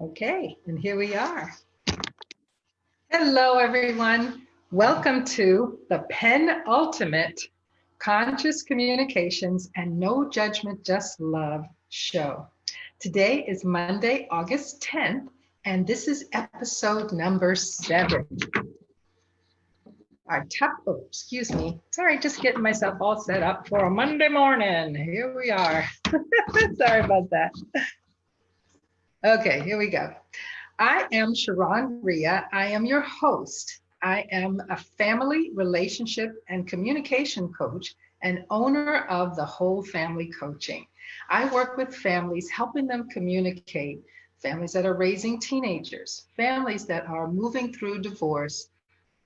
Okay, and here we are. Hello, everyone. Welcome to the penultimate Conscious Communications and No Judgment, Just Love show. Today is Monday, August 10th, and this is episode number 7. Excuse me. Sorry, just getting myself all set up for a Monday morning. Here we are. Sorry about that. Okay, here we go. I am ShaRon Rea. I am your host. I am a family, relationship, and communication coach and owner of the Whole Family Coaching. I work with families, helping them communicate, families that are raising teenagers, families that are moving through divorce,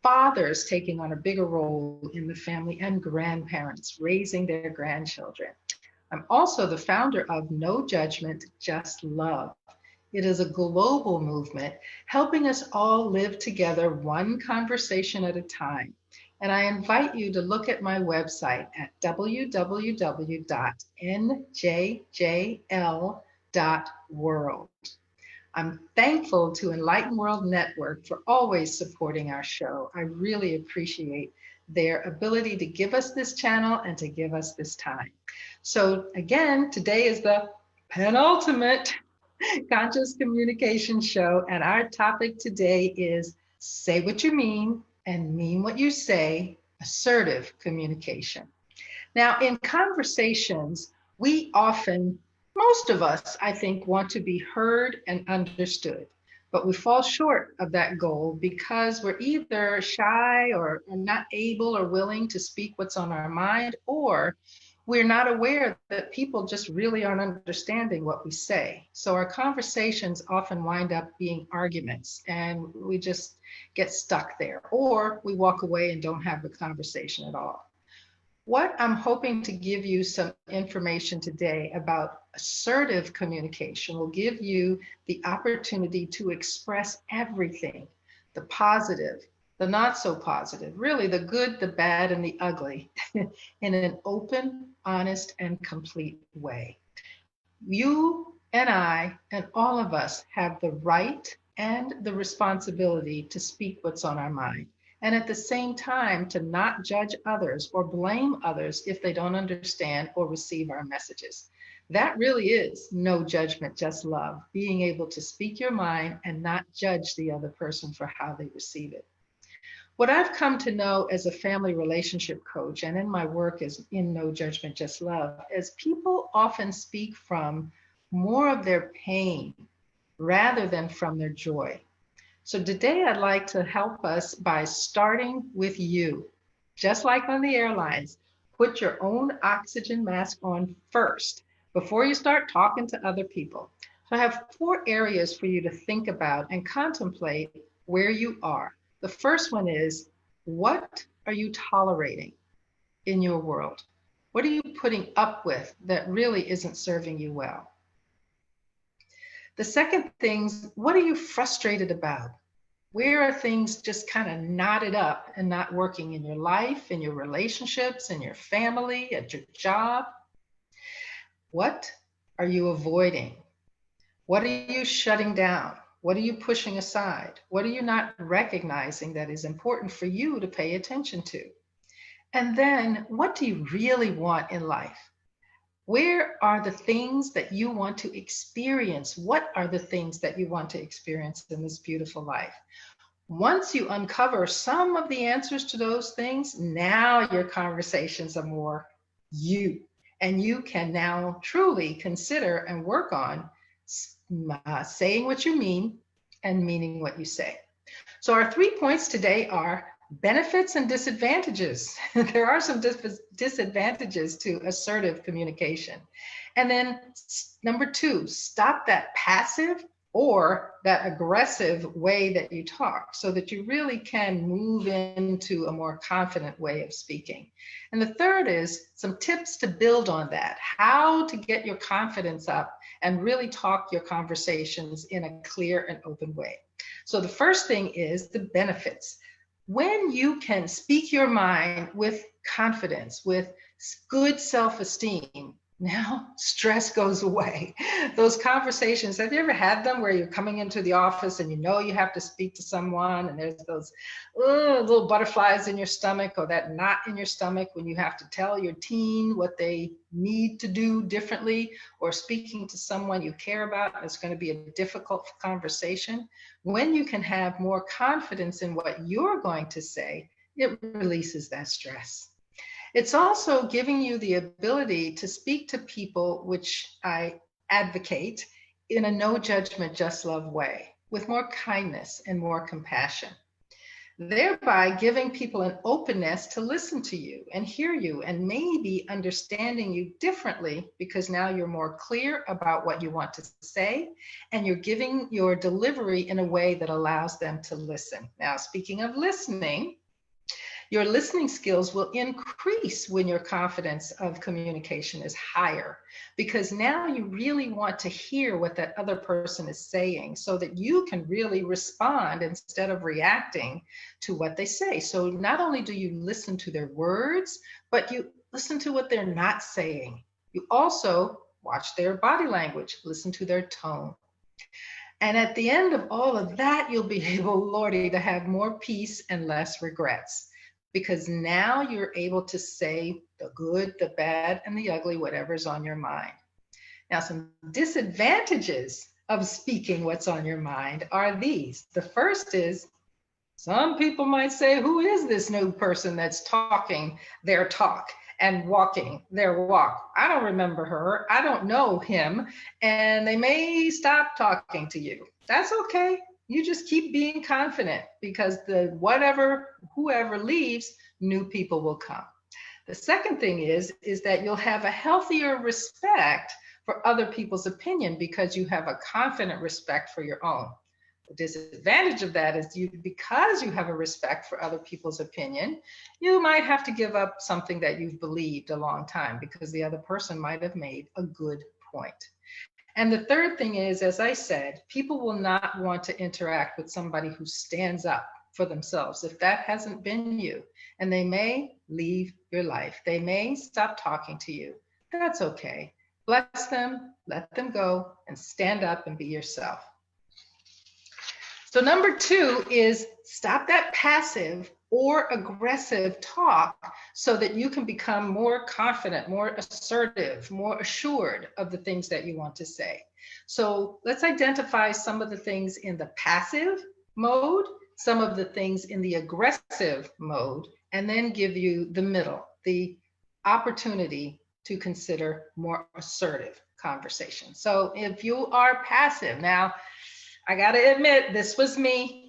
fathers taking on a bigger role in the family, and grandparents raising their grandchildren. I'm also the founder of No Judgment, Just Love. It is a global movement helping us all live together one conversation at a time. And I invite you to look at my website at www.njjl.world. I'm thankful to Enlightened World Network for always supporting our show. I really appreciate their ability to give us this channel and to give us this time. So again, today is the penultimate Conscious Communication show, and our topic today is say what you mean and mean what you say, assertive communication. Now, in conversations, we often, most of us, I think, want to be heard and understood, but we fall short of that goal because we're either shy or not able or willing to speak what's on our mind, or we're not aware that people just really aren't understanding what we say. So our conversations often wind up being arguments and we just get stuck there, or we walk away and don't have the conversation at all. What I'm hoping to give you some information today about assertive communication will give you the opportunity to express everything, the positive, the not so positive, really the good, the bad, and the ugly in an open, honest, and complete way. You and I and all of us have the right and the responsibility to speak what's on our mind. And at the same time, to not judge others or blame others if they don't understand or receive our messages. That really is no judgment, just love, being able to speak your mind and not judge the other person for how they receive it. What I've come to know as a family relationship coach and in my work as in No Judgment, Just Love, is people often speak from more of their pain rather than from their joy. So today I'd like to help us by starting with you. Just like on the airlines, put your own oxygen mask on first before you start talking to other people. So I have 4 areas for you to think about and contemplate where you are. The first one is, what are you tolerating in your world? What are you putting up with that really isn't serving you well? The second thing is, what are you frustrated about? Where are things just kind of knotted up and not working in your life, in your relationships, in your family, at your job? What are you avoiding? What are you shutting down? What are you pushing aside? What are you not recognizing that is important for you to pay attention to? And then, what do you really want in life? Where are the things that you want to experience? What are the things that you want to experience in this beautiful life? Once you uncover some of the answers to those things, now your conversations are more you. And you can now truly consider and work on saying what you mean and meaning what you say. So our 3 points today are benefits and disadvantages. There are some disadvantages to assertive communication. And then number 2, stop that passive or that aggressive way that you talk so that you really can move into a more confident way of speaking. And the third is some tips to build on that, how to get your confidence up and really talk your conversations in a clear and open way. So the first thing is the benefits. When you can speak your mind with confidence, with good self-esteem, Now stress goes away. Those conversations, have you ever had them where you're coming into the office and you know you have to speak to someone and there's those little butterflies in your stomach or that knot in your stomach when you have to tell your teen what they need to do differently, or speaking to someone you care about and it's going to be a difficult conversation? When you can have more confidence in what you're going to say, it releases that stress. It's also giving you the ability to speak to people, which I advocate, in a no judgment, just love way, with more kindness and more compassion, thereby giving people an openness to listen to you and hear you and maybe understanding you differently, because now you're more clear about what you want to say and you're giving your delivery in a way that allows them to listen. Now, speaking of listening, your listening skills will increase when your confidence of communication is higher, because now you really want to hear what that other person is saying so that you can really respond instead of reacting to what they say. So not only do you listen to their words, but you listen to what they're not saying. You also watch their body language, listen to their tone. And at the end of all of that, you'll be able, Lordy, to have more peace and less regrets, because now you're able to say the good, the bad, and the ugly, whatever's on your mind. Now, some disadvantages of speaking what's on your mind are these. The first is, some people might say, who is this new person that's talking their talk and walking their walk? I don't remember her. I don't know him. And they may stop talking to you. That's okay. You just keep being confident, because whoever leaves, new people will come. The second thing is that you'll have a healthier respect for other people's opinion because you have a confident respect for your own. The disadvantage of that is because you have a respect for other people's opinion, you might have to give up something that you've believed a long time because the other person might have made a good point. And the third thing is, as I said, people will not want to interact with somebody who stands up for themselves if that hasn't been you. And they may leave your life. They may stop talking to you. That's okay. Bless them, let them go, and stand up and be yourself. So number 2 is stop that passive or aggressive talk so that you can become more confident, more assertive, more assured of the things that you want to say. So let's identify some of the things in the passive mode, some of the things in the aggressive mode, and then give you the middle, the opportunity to consider more assertive conversation. So if you are passive, now, I got to admit, this was me.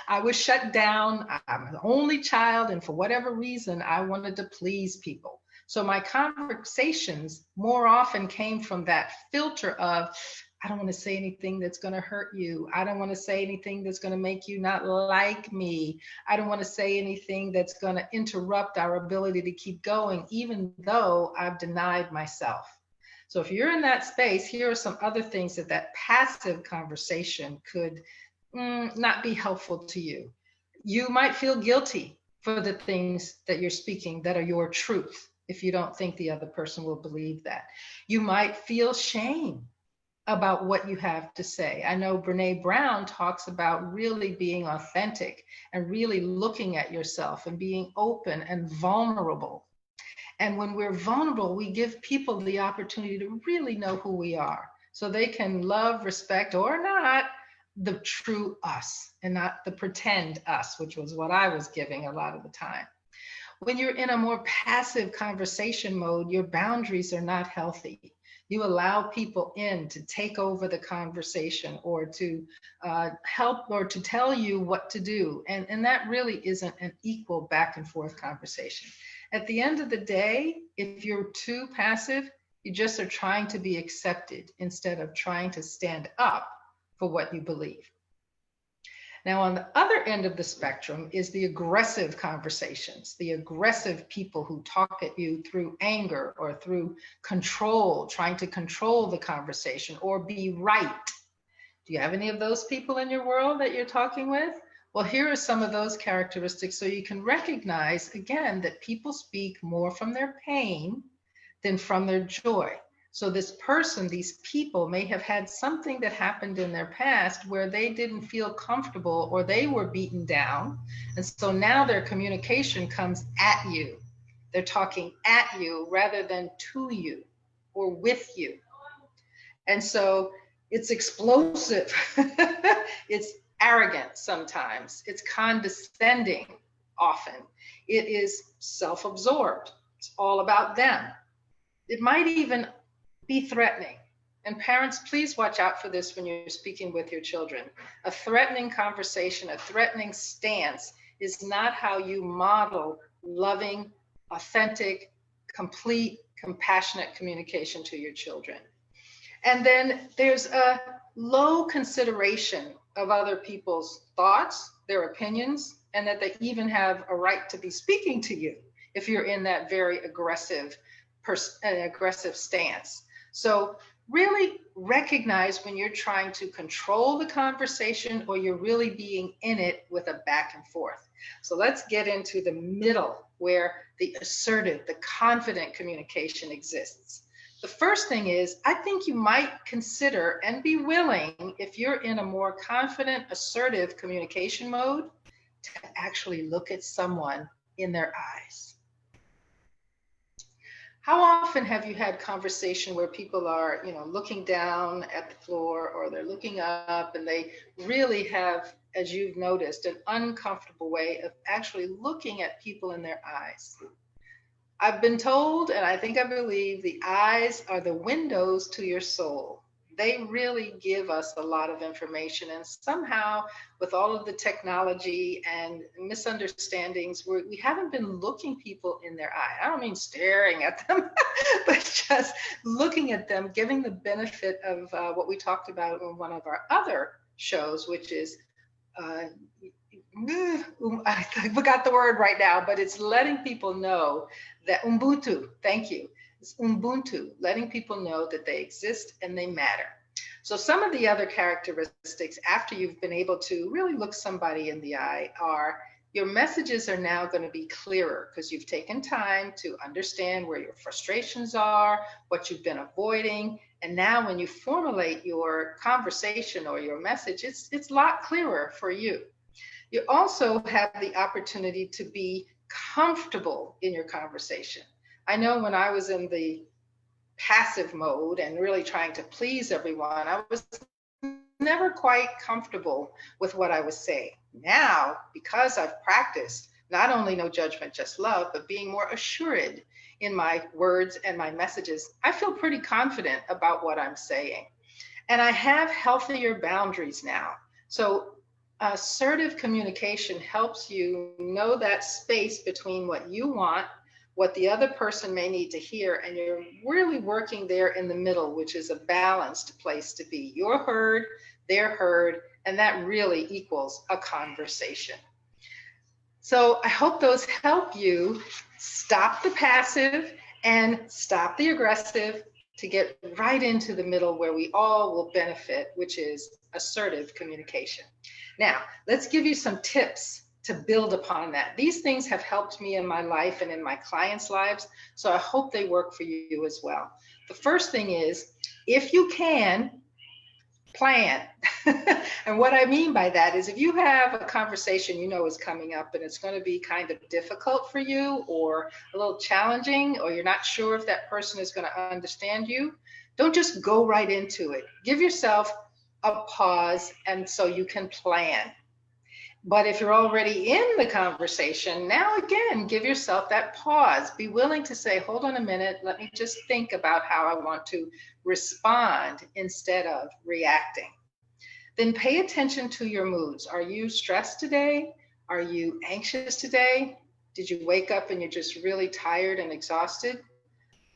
I was shut down. I'm the only child, and for whatever reason, I wanted to please people. So my conversations more often came from that filter of, I don't want to say anything that's going to hurt you. I don't want to say anything that's going to make you not like me. I don't want to say anything that's going to interrupt our ability to keep going, even though I've denied myself. So if you're in that space, here are some other things that passive conversation could not be helpful to you. You might feel guilty for the things that you're speaking that are your truth if you don't think the other person will believe that. You might feel shame about what you have to say. I know Brene Brown talks about really being authentic and really looking at yourself and being open and vulnerable. And when we're vulnerable, we give people the opportunity to really know who we are, so they can love, respect, or not the true us and not the pretend us, which was what I was giving a lot of the time. When you're in a more passive conversation mode, your boundaries are not healthy. You allow people in to take over the conversation or to help or to tell you what to do. And that really isn't an equal back and forth conversation. At the end of the day, if you're too passive, you just are trying to be accepted instead of trying to stand up for what you believe. Now, on the other end of the spectrum is the aggressive conversations, the aggressive people who talk at you through anger or through control, trying to control the conversation or be right. Do you have any of those people in your world that you're talking with? Well, here are some of those characteristics so you can recognize, again, that people speak more from their pain than from their joy. So this person, these people may have had something that happened in their past where they didn't feel comfortable or they were beaten down. And so now their communication comes at you. They're talking at you rather than to you or with you. And so it's explosive. It's arrogant sometimes. It's condescending often. It is self-absorbed. It's all about them. It might even be threatening. And parents, please watch out for this when you're speaking with your children. A threatening conversation, a threatening stance is not how you model loving, authentic, complete, compassionate communication to your children. And then there's a low consideration of other people's thoughts, their opinions, and that they even have a right to be speaking to you if you're in that very aggressive stance. So really recognize when you're trying to control the conversation or you're really being in it with a back and forth. So let's get into the middle where the assertive, the confident communication exists. The first thing is, I think you might consider and be willing, if you're in a more confident, assertive communication mode, to actually look at someone in their eyes. How often have you had conversation where people are, looking down at the floor or they're looking up and they really have, as you've noticed, an uncomfortable way of actually looking at people in their eyes? I've been told, and I think I believe, the eyes are the windows to your soul. They really give us a lot of information, and somehow with all of the technology and misunderstandings, we haven't been looking people in their eye. I don't mean staring at them, but just looking at them, giving the benefit of what we talked about in one of our other shows, which is, I forgot the word right now, but it's letting people know that Ubuntu, thank you. It's Ubuntu, letting people know that they exist and they matter. So some of the other characteristics after you've been able to really look somebody in the eye are your messages are now going to be clearer because you've taken time to understand where your frustrations are, what you've been avoiding. And now when you formulate your conversation or your message, it's a lot clearer for you. You also have the opportunity to be comfortable in your conversation. I know when I was in the passive mode and really trying to please everyone, I was never quite comfortable with what I was saying. Now, because I've practiced not only no judgment, just love, but being more assured in my words and my messages, I feel pretty confident about what I'm saying. And I have healthier boundaries now. So assertive communication helps you know that space between what you want, what the other person may need to hear, and you're really working there in the middle, which is a balanced place to be. You're heard, they're heard, and that really equals a conversation. So I hope those help you stop the passive and stop the aggressive to get right into the middle where we all will benefit, which is assertive communication. Now, let's give you some tips to build upon that. These things have helped me in my life and in my clients' lives, so I hope they work for you as well. The first thing is, if you can, plan. And what I mean by that is if you have a conversation you know is coming up and it's going to be kind of difficult for you or a little challenging, or you're not sure if that person is going to understand you, don't just go right into it. Give yourself a pause and so you can plan. But if you're already in the conversation, now again, give yourself that pause. Be willing to say, hold on a minute, let me just think about how I want to respond instead of reacting. Then pay attention to your moods. Are you stressed today? Are you anxious today? Did you wake up and you're just really tired and exhausted?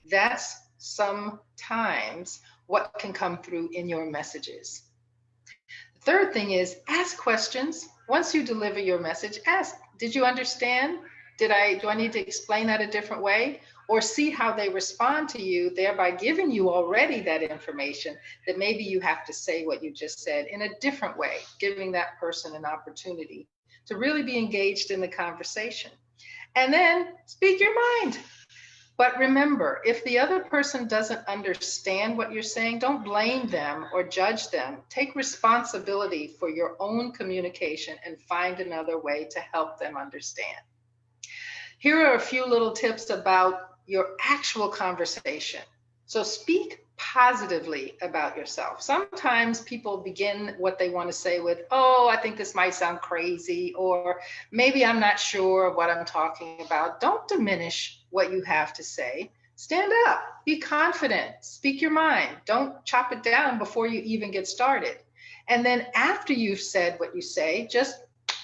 That's sometimes what can come through in your messages. The third thing is ask questions. Once you deliver your message, ask, did you understand? Do I need to explain that a different way? Or see how they respond to you, thereby giving you already that information that maybe you have to say what you just said in a different way, giving that person an opportunity to really be engaged in the conversation. And then speak your mind. But remember, if the other person doesn't understand what you're saying, don't blame them or judge them. Take responsibility for your own communication and find another way to help them understand. Here are a few little tips about your actual conversation. So speak positively about yourself. Sometimes people begin what they want to say with, oh, I think this might sound crazy, or maybe I'm not sure of what I'm talking about. Don't diminish what you have to say. Stand up, be confident, speak your mind. Don't chop it down before you even get started. And then after you've said what you say, just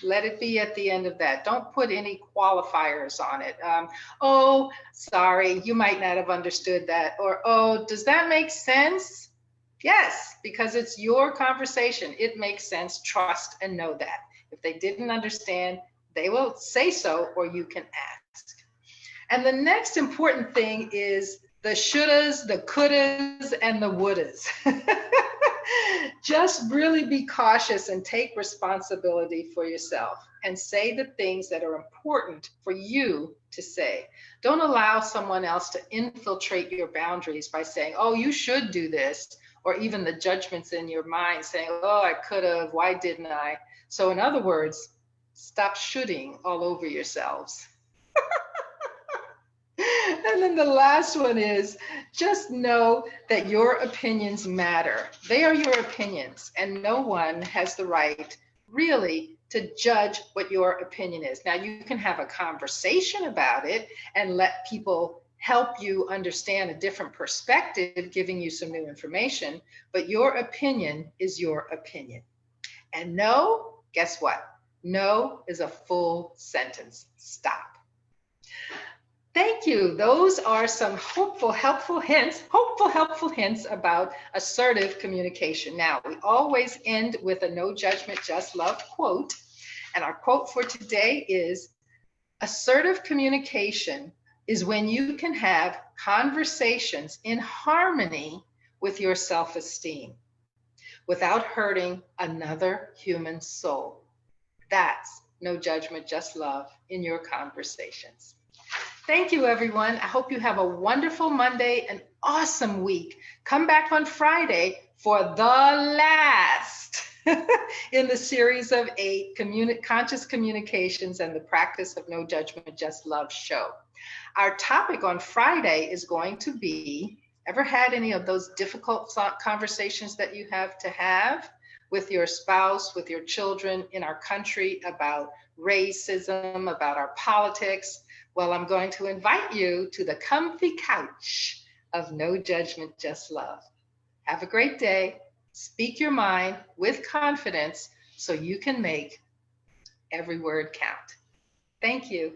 let it be at the end of that. Don't put any qualifiers on it. Oh, sorry, you might not have understood that. Or, oh, does that make sense? Yes, because it's your conversation. It makes sense. Trust and know that. If they didn't understand, they will say so, or you can ask. And the next important thing is the shouldas, the couldas, and the wouldas. Just really be cautious and take responsibility for yourself and say the things that are important for you to say. Don't allow someone else to infiltrate your boundaries by saying, oh, you should do this, or even the judgments in your mind saying, oh, I could have, why didn't I? So in other words, stop shoulding all over yourselves. And then the last one is just know that your opinions matter. They are your opinions, and no one has the right really to judge what your opinion is. Now, you can have a conversation about it and let people help you understand a different perspective, giving you some new information, but your opinion is your opinion. And no, guess what? No is a full sentence. Stop. Thank you. Those are some helpful hints about assertive communication. Now, we always end with a no judgment, just love quote. And our quote for today is, assertive communication is when you can have conversations in harmony with your self-esteem without hurting another human soul. That's no judgment, just love in your conversations. Thank you, everyone. I hope you have a wonderful Monday, an awesome week. Come back on Friday for the last in the series of 8 conscious communications and the practice of no judgment, just love show. Our topic on Friday is going to be, ever had any of those difficult conversations that you have to have with your spouse, with your children in our country about racism, about our politics? Well, I'm going to invite you to the comfy couch of no judgment, just love. Have a great day. Speak your mind with confidence so you can make every word count. Thank you.